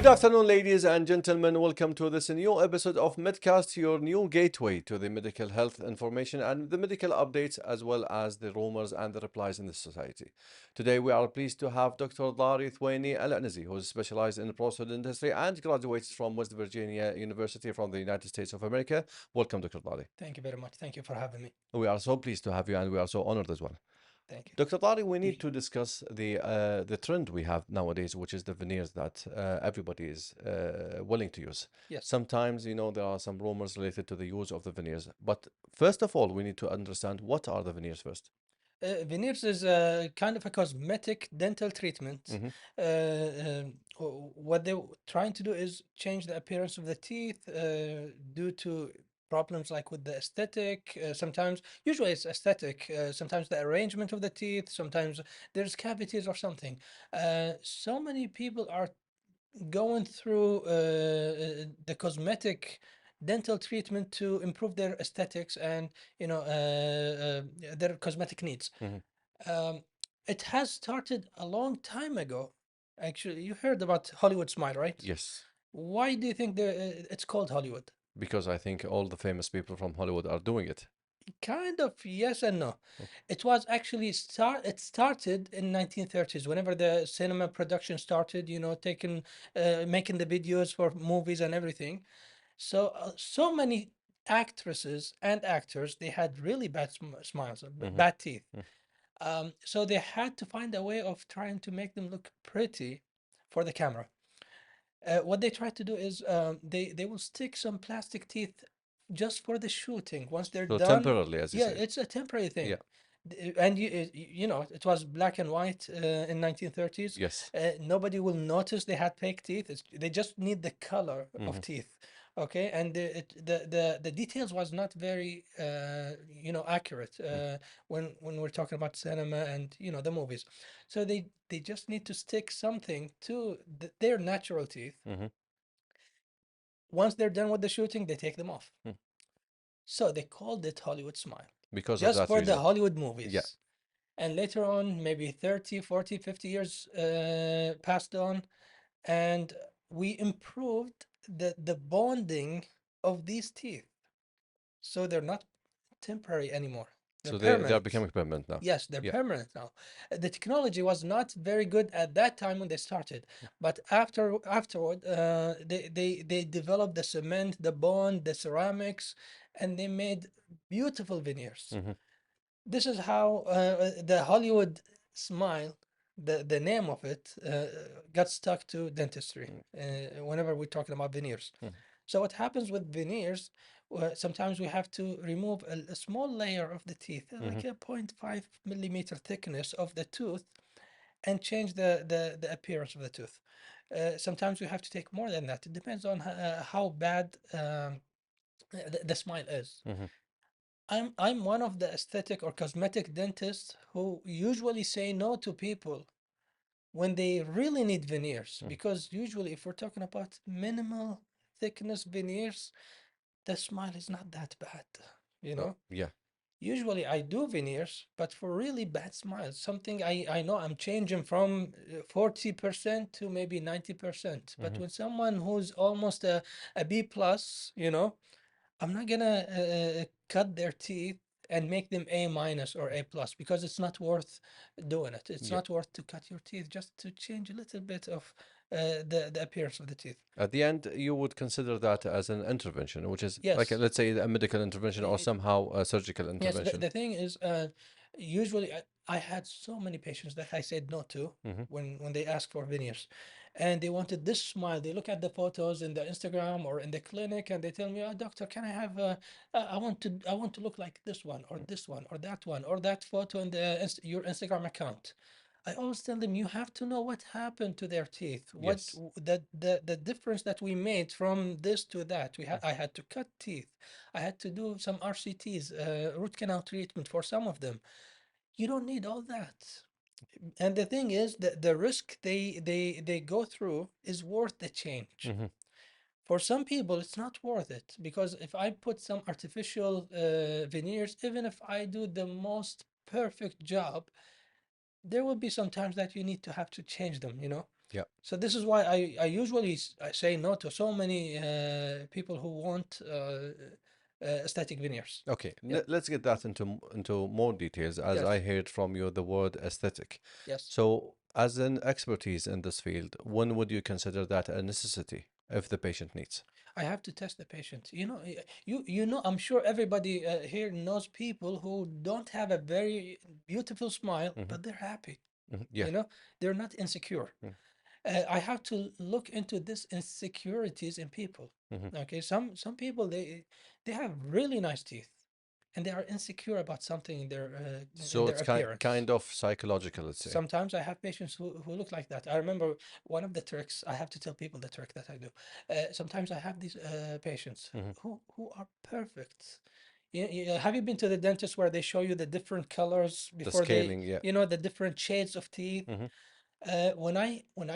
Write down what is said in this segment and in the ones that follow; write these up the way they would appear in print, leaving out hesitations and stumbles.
Good afternoon, ladies and gentlemen. Welcome to this new episode of Medcast, your new gateway to the medical health information and the medical updates, as well as the rumors and the replies in the society. Today, we are pleased to have Dr. Dhari Thuwaini AlEnzi, who is specialized in prosthodentistry and graduates from West Virginia University from the United States of America. Welcome, Dr. Dhari. Thank you very much. Thank you for having me. We are so pleased to have you, and we are so honored as well. Thank you. Dr. Tari, we need to discuss the trend we have nowadays, which is the veneers that everybody is willing to use. Yes. Sometimes, there are some rumors related to the use of the veneers. But first of all, we need to understand what are the veneers first. Veneers is a kind of a cosmetic dental treatment. Hmm. What they're trying to do is change the appearance of the teeth due to problems like with the aesthetic. Sometimes, usually it's aesthetic. Sometimes the arrangement of the teeth. Sometimes there's cavities or something. So many people are going through the cosmetic dental treatment to improve their aesthetics and their cosmetic needs. Hmm. Um, it has started a long time ago. Actually, you heard about Hollywood Smile, right? Yes, Why do you think it's called Hollywood? because I think all the famous people from Hollywood are doing it. Kind of yes and no. Mm. It was actually it started in 1930s whenever the cinema production started, taking making the videos for movies and everything. So many actresses and actors, they had really bad smiles, Hmm. bad teeth. So they had to find a way of trying to make them look pretty for the camera. What they try to do is they will stick some plastic teeth just for the shooting. Once they're So done, temporarily, as you yeah, say. it's a temporary thing. Yeah. And it was black and white in 1930s. Yes. Nobody will notice they had fake teeth. They just need the color Hmm. of teeth. Okay, and the details was not very accurate when we're talking about cinema and the movies. So they just need to stick something to their natural teeth. Hmm. Once they're done with the shooting, they take them off. Hmm. So they called it Hollywood Smile, Because of just that for the reason. Hollywood Yeah. movies. And later on, maybe 30, 40, 50 years passed on, and we improved the bonding of these teeth. So they're not temporary anymore. They're So they are permanent. becoming permanent now. Yes, they're Yeah. permanent now. The technology was not very good at that time when they started, but afterward, they developed the cement, the bond, the ceramics, and they made beautiful veneers. Hmm. This is how the Hollywood smile, the name of it, got stuck to dentistry whenever we're talking about veneers. Hmm. So what happens with veneers, sometimes we have to remove a small layer of the teeth, Hmm. like a zero point 0.5 millimeter thickness of the tooth, and change the appearance of the tooth. Sometimes we have to take more than that. It depends on how bad the smile is. Hmm. I'm one of the aesthetic or cosmetic dentists who usually say no to people when they really need veneers, Hmm. because usually if we're talking about minimal thickness veneers, the smile is not that bad, you Oh, know. yeah. Usually I do veneers, but for really bad smiles, something I know I'm changing from 40% to maybe 90%. But Hmm. when someone who's almost a B plus, I'm not gonna cut their teeth and make them A minus or A plus, because it's not worth doing it. It's Yeah. not worth to cut your teeth just to change a little bit of the appearance of the teeth. At the end, you would consider that as an intervention, which is like, Yes. let's say, a medical intervention or Y- somehow a surgical Yes, intervention. the thing is, usually I had so many patients that I said no to Hmm. when they asked for veneers, and they wanted this smile. They look at the photos in the Instagram or in the clinic, and they tell me, "Oh, doctor, can I have? I want to look like this one or this one or that photo in your Instagram account." I always tell them, you have to know what happened to their teeth, Yes. the difference that we made from this to that. I had to cut teeth, I had to do some RCTs, root canal treatment for some of them. You don't need all that. And the thing is that the risk they go through is worth the change. Hmm. For some people, it's not worth it, because if I put some artificial veneers, even if I do the most perfect job, there will be some times that you need to have to change them. Yeah. So this is why I usually I say no to so many people who want aesthetic veneers. Okay, Yeah. let's get that into more details as I Yes. heard from you the word aesthetic. Yes. So, as an expertise in this field, when would you consider that a necessity if the patient needs? I have to test the patient. You know, I'm sure everybody here knows people who don't have a very beautiful smile, Hmm. but they're happy. Yeah. They're not insecure. I have to look into this insecurities in people. Mm-hmm. Okay, some people they have really nice teeth, and they are insecure about something in So their it's appearance. kind of psychological, let's say. Sometimes I have patients who look like that. I remember one of the tricks. I have to tell people the trick that I do. Sometimes I have these patients Hmm. who are perfect. Have you been to the dentist where they show you the different colors The before they, scaling, yeah. the different shades of teeth? Hmm. When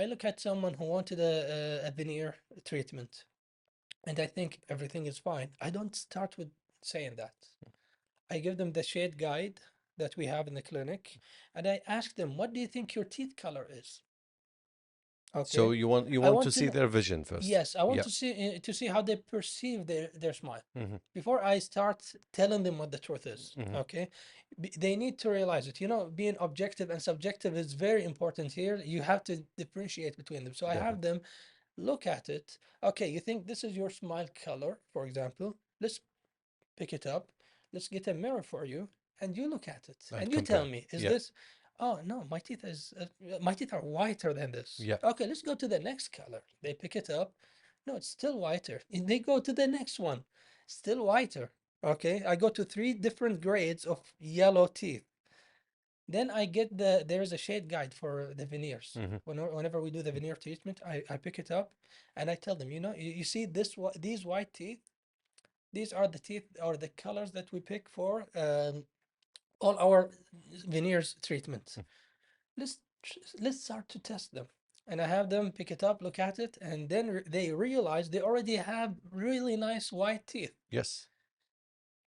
I look at someone who wanted a veneer treatment, and I think everything is fine, I don't start with saying that. I give them the shade guide that we have in the clinic, and I ask them, "What do you think your teeth color is?" So Okay, you I want to want to see know. their vision first. Yes, I want Yeah. to see how they perceive their smile Hmm. before I start telling them what the truth is. Hmm. Okay, they need to realize it. Being objective and subjective is very important here. You have to differentiate between them. So I have Definitely. them look at it. Okay, you think this is your smile color, for example. Let's pick it up. Let's get a mirror for you, and you look at it, And and you tell compare. me, is Yeah. this? Oh no, my teeth are whiter than this. Yeah. Okay, let's go to the next color. They pick it up. No, it's still whiter. And they go to the next one, still whiter. Okay, I go to three different grades of yellow teeth. Then I get there's a shade guide for the veneers. Hmm. Whenever we do the veneer treatment, I pick it up and I tell them, you see these white teeth, these are the teeth or the colors that we pick for all our veneers treatment. Let's start to test them. And I have them pick it up, look at it, and then they realize they already have really nice white teeth. Yes.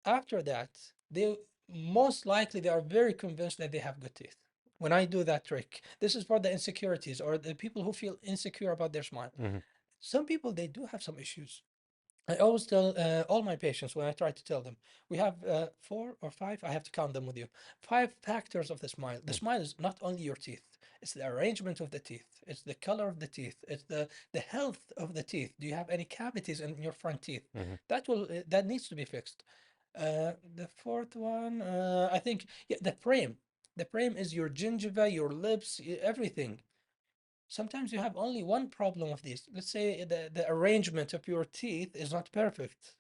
After that, they most likely they are very convinced that they have good teeth. When I do that trick, this is for the insecurities or the people who feel insecure about their smile. Hmm. Some people they do have some issues. I always tell all my patients when I try to tell them, we have four or five, I have to count them with you, five factors of the smile. The smile is not only your teeth, it's the arrangement of the teeth, it's the color of the teeth, it's the health of the teeth. Do you have any cavities in your front teeth? Hmm. That needs to be fixed. The fourth one, I think, yeah, the frame. The frame is your gingiva, your lips, everything. Sometimes you have only one problem of these. Let's say the arrangement of your teeth is not perfect,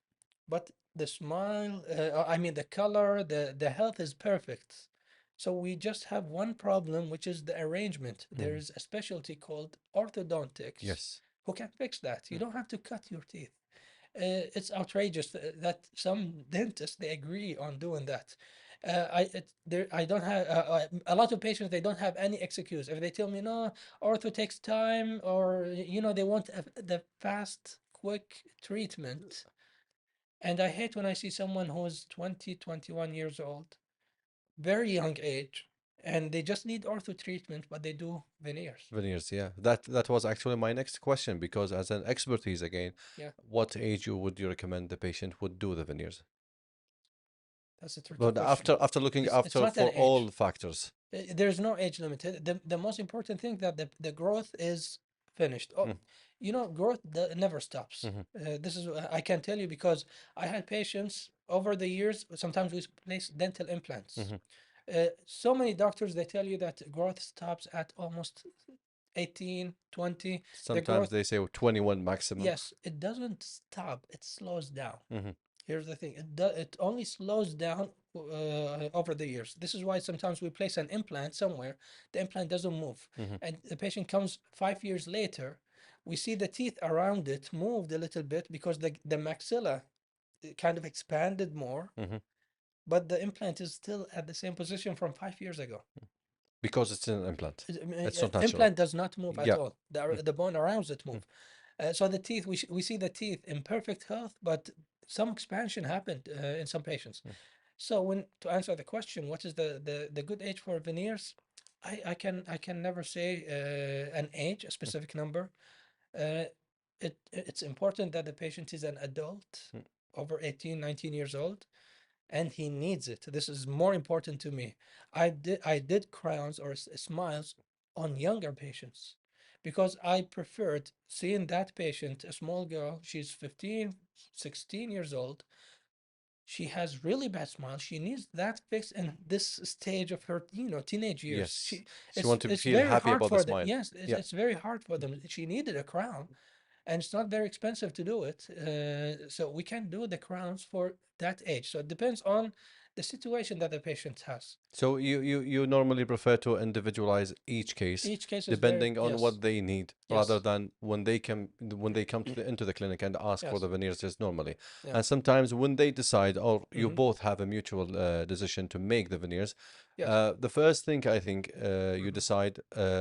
but the smile, I mean the color, the health is perfect. So we just have one problem, which is the arrangement. There Hmm. is a specialty called orthodontics Yes. who can fix that. You don't have to cut your teeth. It's outrageous that some dentists they agree on doing that. I don't have a lot of patients. They don't have any excuse. If they tell me no, ortho takes time, or they want the fast, quick treatment. And I hate when I see someone who is 20, 21 years old, very young age, and they just need ortho treatment, but they do veneers. Veneers, yeah. That was actually my next question because as an expertise again, Yeah, what age would you recommend the patient would do the veneers? that's a tricky But question. after looking It's after not an for age. all factors. There's no age limit. The most important thing that the growth is finished. Oh, Mm. growth never stops. Hmm. This is I can tell you because I had patients over the years. Sometimes we place dental implants. Hmm. So many doctors they tell you that growth stops at almost 18, 20. The Sometimes growth, they say 21 maximum. yes, it doesn't stop. It slows down. Hmm. Here's the thing, it only slows down over the years. This is why sometimes we place an implant somewhere, the implant doesn't move. Hmm. And the patient comes 5 years later, we see the teeth around it moved a little bit because the maxilla kind of expanded more, Hmm. but the implant is still at the same position from 5 years ago. Because it's an implant. It's not natural. Implant does not move at Yeah. all. Mm. The bone around it Mm. move. So the teeth, we see the teeth in perfect health, but some expansion happened in some patients. Mm. So to answer the question, what is the good age for veneers? I can never say an age, a specific number. Uh, it's important that the patient is an adult, Mm. over 18, 19 years old, and he needs it. This is more important to me. I did crowns or smiles on younger patients because I preferred seeing that patient, a small girl, she's 15, 16 years old. She has really bad smile. She needs that fixed in this stage of her, teenage years. Yes. So you It's want to it's feel very happy hard about the for them. smile. Yes, it's, Yeah. it's very hard for them. She needed a crown, and it's not very expensive to do it. So we can do the crowns for that age. So it depends on the situation that the patient has. So you normally prefer to individualize each case Each case is very, depending on yes, what they need rather yes, than when they come to into the clinic and ask for yes, the veneers just normally. yeah, And sometimes when they decide or you hmm, both have a mutual decision to make the veneers, yes, the first thing I think you hmm, decide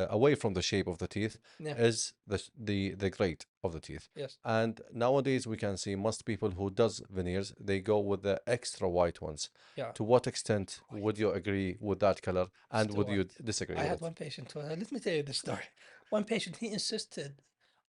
away from the shape of the teeth yeah, is the grade of the teeth. yes, And nowadays we can see most people who does veneers, they go with the extra white ones. yeah. To what extent would White, you agree with that color and still would you white. disagree I with had it? one patient. Let me tell you the story. One patient, he insisted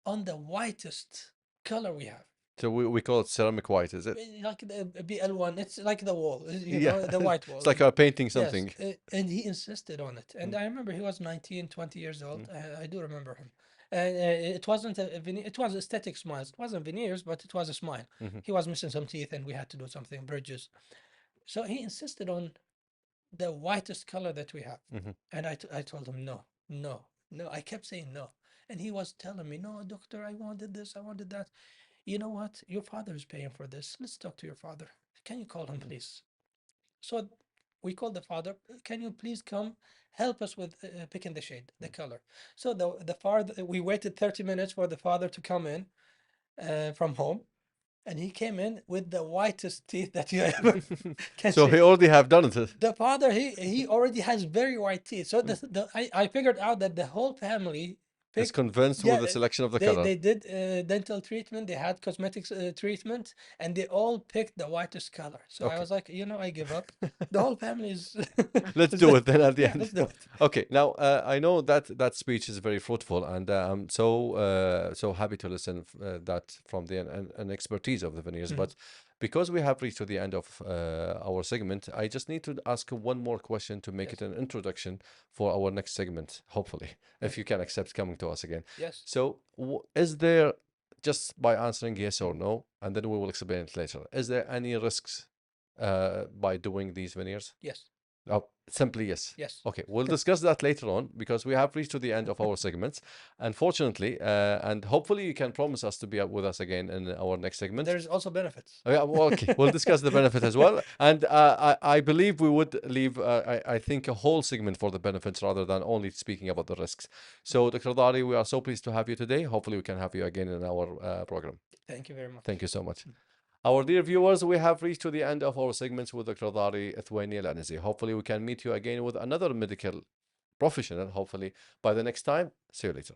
on the whitest color we have. So we call it ceramic white, is it? Like the BL1, it's like the wall, Yeah. the white It's wall. like a painting Yes, something. and he insisted on it. And Mm, I remember he was 19, 20 years mm, old. I do remember him. And it wasn't a veneer, it was aesthetic smiles. It wasn't veneers, but it was a smile. mhm, He was missing some teeth and we had to do something, bridges. So he insisted on the whitest color that we have. mhm. And I told him, no, no, no. I kept saying no. And he was telling me, no, doctor, I wanted this, I wanted that. You know what? Your father is paying for this. Let's talk to your father. Can you call him, please? So we called the father. Can you please come help us with picking the shade, the color? So the father, we waited 30 minutes for the father to come in from home, and he came in with the whitest teeth that you ever can So see. he already have done it. The father, he already has very white teeth. So Mm. I figured out that the whole family Is picked. convinced Yeah, with the selection of the they color. they did dental treatment. They had cosmetics treatment, and they all picked the whitest color. So I Okay. was like, I give up. The whole family is. Let's is do it then at the yeah, end. let's do it. Okay, now I know that speech is very fruitful, and I'm so happy to listen that from the an expertise of the veneers. Mhm. But because we have reached to the end of our segment, I just need to ask one more question to make it Yes, an introduction for our next segment. Hopefully, if yes, you can accept coming to us again. yes. So, is there just by answering yes or no, and then we will explain it later. Is there any risks by doing these veneers? Yes, Oh, simply yes. yes. Okay, we'll discuss that later on because we have reached to the end of our segments. Unfortunately, and hopefully you can promise us to be up with us again in our next segment. There's also benefits. Oh, yeah, well, okay, we'll discuss the benefit as well. And I believe we would leave, I think, a whole segment for the benefits rather than only speaking about the risks. So, Dr. Dari, we are so pleased to have you today. Hopefully, we can have you again in our program. Thank you very much. Thank you so much. Our dear viewers, we have reached to the end of our segments with Dr. Dhari Thuwaini AlEnzi. Hopefully, we can meet you again with another medical professional, hopefully, by the next time. See you later.